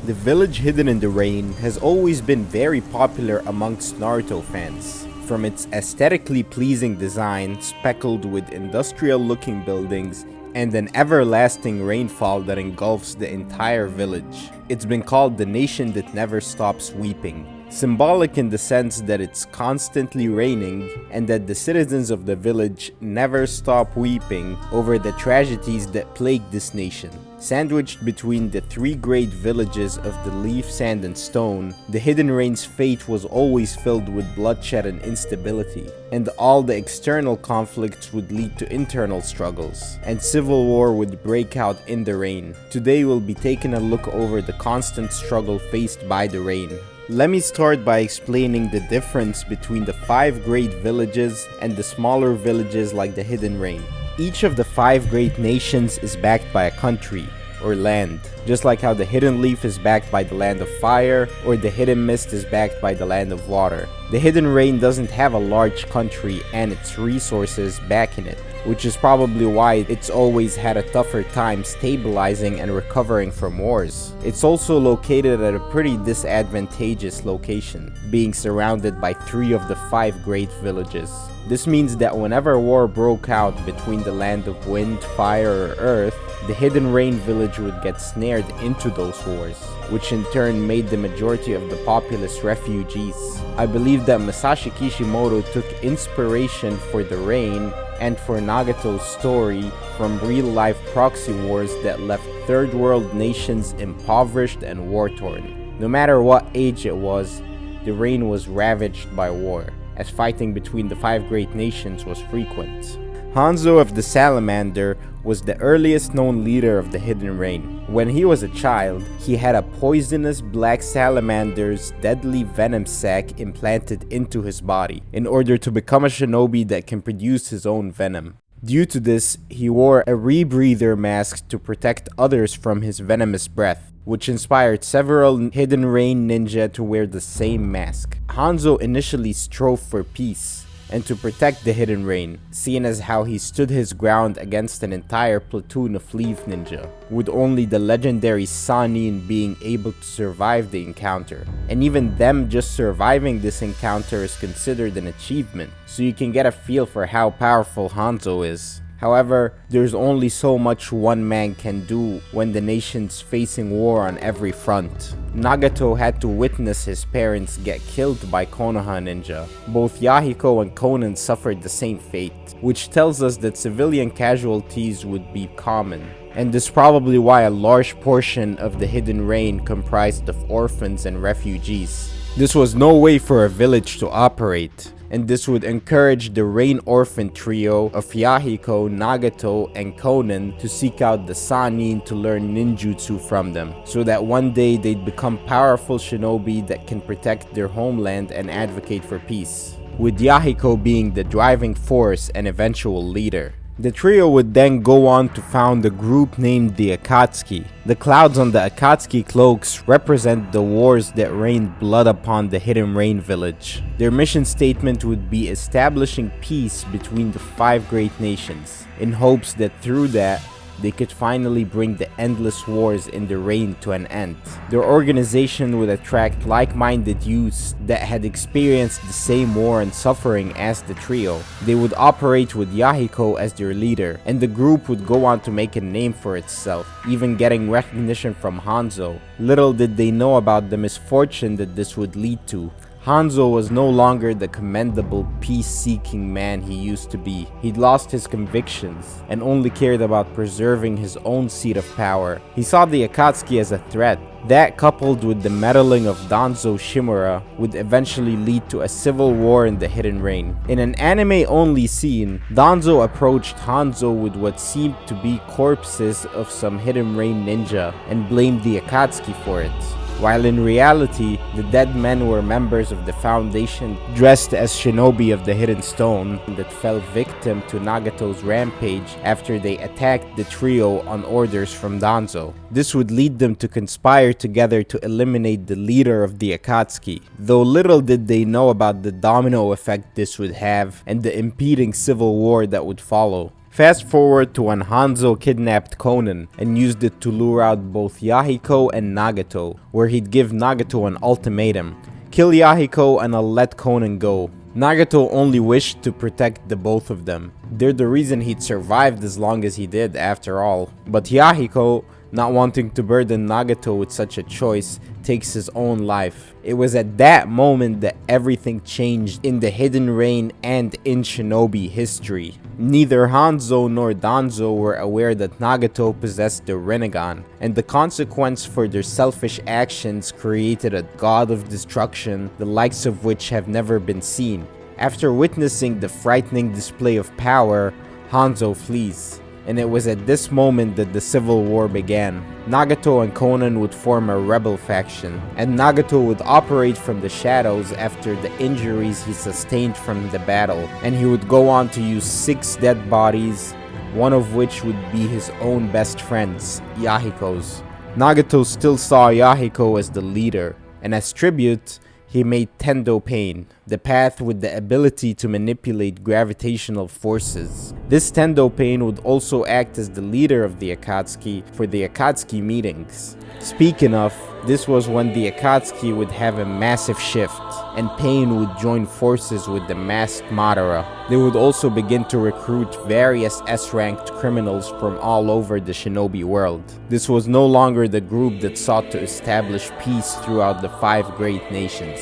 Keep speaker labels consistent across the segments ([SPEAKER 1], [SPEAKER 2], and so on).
[SPEAKER 1] The village hidden in the rain has always been very popular amongst Naruto fans. From its aesthetically pleasing design, speckled with industrial-looking buildings, and an everlasting rainfall that engulfs the entire village. It's been called the nation that never stops weeping. Symbolic in the sense that it's constantly raining and that the citizens of the village never stop weeping over the tragedies that plague this nation. Sandwiched between the three great villages of the leaf, sand, and stone, the Hidden Rain's fate was always filled with bloodshed and instability, and all the external conflicts would lead to internal struggles, and civil war would break out in the rain. Today we'll be taking a look over the constant struggle faced by the rain. Let me start by explaining the difference between the 5 great villages and the smaller villages like the Hidden Rain. Each of the 5 great nations is backed by a country, or land, just like how the Hidden Leaf is backed by the Land of Fire, or the Hidden Mist is backed by the Land of Water. The Hidden Rain doesn't have a large country and its resources backing it, which is probably why it's always had a tougher time stabilizing and recovering from wars. It's also located at a pretty disadvantageous location, being surrounded by 3 of the 5 great villages. This means that whenever war broke out between the Land of Wind, Fire, or Earth, the Hidden Rain village would get snared into those wars, which in turn made the majority of the populace refugees. I believe that Masashi Kishimoto took inspiration for the rain and for Nagato's story from real-life proxy wars that left third world nations impoverished and war-torn. No matter what age it was, the rain was ravaged by war, as fighting between the 5 great nations was frequent. Hanzo of the Salamander was the earliest known leader of the Hidden Rain. When he was a child, he had a poisonous black salamander's deadly venom sac implanted into his body, in order to become a shinobi that can produce his own venom. Due to this, he wore a rebreather mask to protect others from his venomous breath, which inspired several Hidden Rain ninja to wear the same mask. Hanzo initially strove for peace and to protect the Hidden Rain, seeing as how he stood his ground against an entire platoon of Leaf Ninja, with only the legendary Sannin being able to survive the encounter. And even them just surviving this encounter is considered an achievement, so you can get a feel for how powerful Hanzo is. However, there's only so much one man can do when the nation's facing war on every front. Nagato had to witness his parents get killed by Konoha ninja. Both Yahiko and Konan suffered the same fate, which tells us that civilian casualties would be common. And this is probably why a large portion of the Hidden Rain comprised of orphans and refugees. This was no way for a village to operate, and this would encourage the Rain Orphan trio of Yahiko, Nagato, and Konan to seek out the Sannin to learn ninjutsu from them, so that one day they'd become powerful shinobi that can protect their homeland and advocate for peace, with Yahiko being the driving force and eventual leader. The trio would then go on to found a group named the Akatsuki. The clouds on the Akatsuki cloaks represent the wars that rained blood upon the Hidden Rain village. Their mission statement would be establishing peace between the 5 great nations, in hopes that through that, they could finally bring the endless wars in the rain to an end. Their organization would attract like-minded youths that had experienced the same war and suffering as the trio. They would operate with Yahiko as their leader, and the group would go on to make a name for itself, even getting recognition from Hanzo. Little did they know about the misfortune that this would lead to. Hanzo was no longer the commendable peace-seeking man he used to be. He'd lost his convictions and only cared about preserving his own seat of power. He saw the Akatsuki as a threat. That, coupled with the meddling of Danzo Shimura, would eventually lead to a civil war in the Hidden Rain. In an anime-only scene, Danzo approached Hanzo with what seemed to be corpses of some Hidden Rain ninja and blamed the Akatsuki for it, while in reality, the dead men were members of the Foundation dressed as shinobi of the Hidden Stone that fell victim to Nagato's rampage after they attacked the trio on orders from Danzo. This would lead them to conspire together to eliminate the leader of the Akatsuki, though little did they know about the domino effect this would have and the impeding civil war that would follow. Fast forward to when Hanzo kidnapped Konan and used it to lure out both Yahiko and Nagato, where he'd give Nagato an ultimatum: kill Yahiko and I'll let Konan go. Nagato only wished to protect the both of them. They're the reason he'd survived as long as he did after all. But Yahiko, not wanting to burden Nagato with such a choice, takes his own life. It was at that moment that everything changed in the Hidden Rain and in Shinobi history. Neither Hanzo nor Danzo were aware that Nagato possessed the Rinnegan, and the consequence for their selfish actions created a god of destruction, the likes of which have never been seen. After witnessing the frightening display of power, Hanzo flees. And it was at this moment that the civil war began. Nagato and Konan would form a rebel faction, and Nagato would operate from the shadows after the injuries he sustained from the battle, and he would go on to use 6 dead bodies, one of which would be his own best friend's, Yahiko's. Nagato still saw Yahiko as the leader, and as tribute, he made Tendo Pain, the path with the ability to manipulate gravitational forces. This Tendo Pain would also act as the leader of the Akatsuki for the Akatsuki meetings. Speaking of, this was when the Akatsuki would have a massive shift, and Pain would join forces with the masked Madara. They would also begin to recruit various S-ranked criminals from all over the shinobi world. This was no longer the group that sought to establish peace throughout the 5 great nations.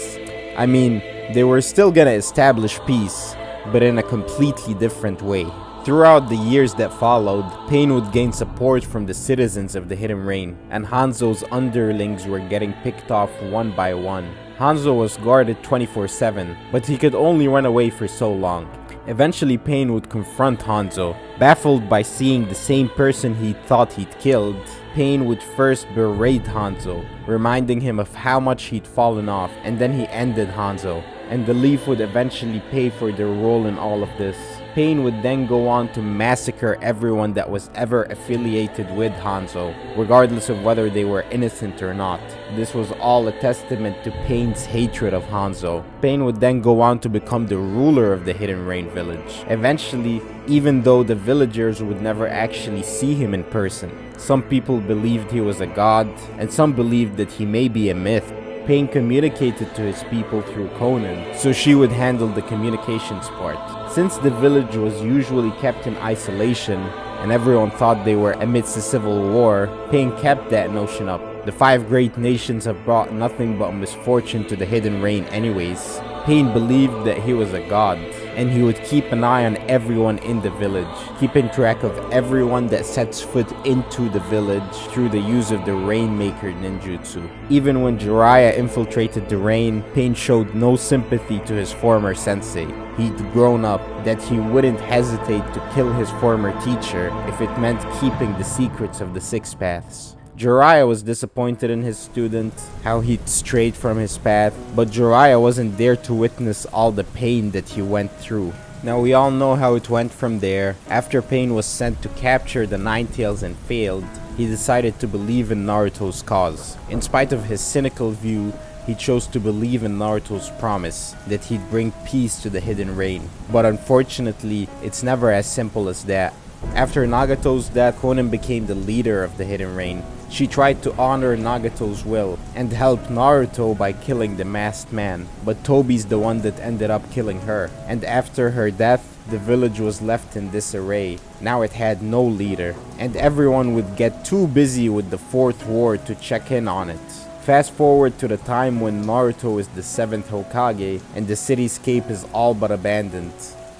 [SPEAKER 1] I mean, they were still gonna establish peace, but in a completely different way. Throughout the years that followed, Pain would gain support from the citizens of the Hidden Rain, and Hanzo's underlings were getting picked off one by one. Hanzo was guarded 24/7, but he could only run away for so long. Eventually, Pain would confront Hanzo. Baffled by seeing the same person he thought he'd killed, Pain would first berate Hanzo, reminding him of how much he'd fallen off, and then he ended Hanzo, and the Leaf would eventually pay for their role in all of this. Pain would then go on to massacre everyone that was ever affiliated with Hanzo, regardless of whether they were innocent or not. This was all a testament to Pain's hatred of Hanzo. Pain would then go on to become the ruler of the Hidden Rain village. Eventually, even though the villagers would never actually see him in person, some people believed he was a god, and some believed that he may be a myth. Pain communicated to his people through Konan, so she would handle the communications part. Since the village was usually kept in isolation, and everyone thought they were amidst a civil war, Pain kept that notion up. The 5 great nations have brought nothing but misfortune to the Hidden Rain anyways. Pain believed that he was a god, and he would keep an eye on everyone in the village, keeping track of everyone that sets foot into the village through the use of the Rainmaker ninjutsu. Even when Jiraiya infiltrated the rain, Pain showed no sympathy to his former sensei. He'd grown up, that he wouldn't hesitate to kill his former teacher if it meant keeping the secrets of the 6 paths. Jiraiya was disappointed in his student, how he'd strayed from his path, but Jiraiya wasn't there to witness all the pain that he went through. Now we all know how it went from there. After Pain was sent to capture the Ninetales and failed, he decided to believe in Naruto's cause. In spite of his cynical view, he chose to believe in Naruto's promise that he'd bring peace to the Hidden Rain. But unfortunately, it's never as simple as that. After Nagato's death, Konan became the leader of the Hidden Rain. She tried to honor Nagato's will and helped Naruto by killing the masked man, but Tobi's the one that ended up killing her. And after her death, the village was left in disarray. Now it had no leader, and everyone would get too busy with the 4th war to check in on it. Fast forward to the time when Naruto is the 7th Hokage and the cityscape is all but abandoned.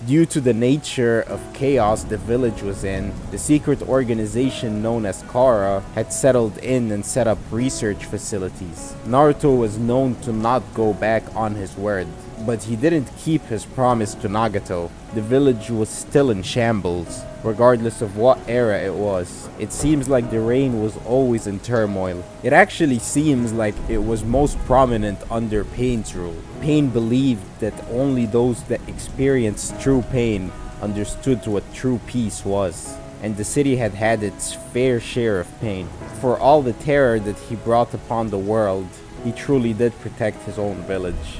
[SPEAKER 1] Due to the nature of chaos the village was in, the secret organization known as Kara had settled in and set up research facilities. Naruto was known to not go back on his word, but he didn't keep his promise to Nagato. The village was still in shambles, regardless of what era it was. It seems like the rain was always in turmoil. It actually seems like it was most prominent under Pain's rule. Pain believed that only those that experienced true pain understood what true peace was, and the city had had its fair share of pain. For all the terror that he brought upon the world, he truly did protect his own village.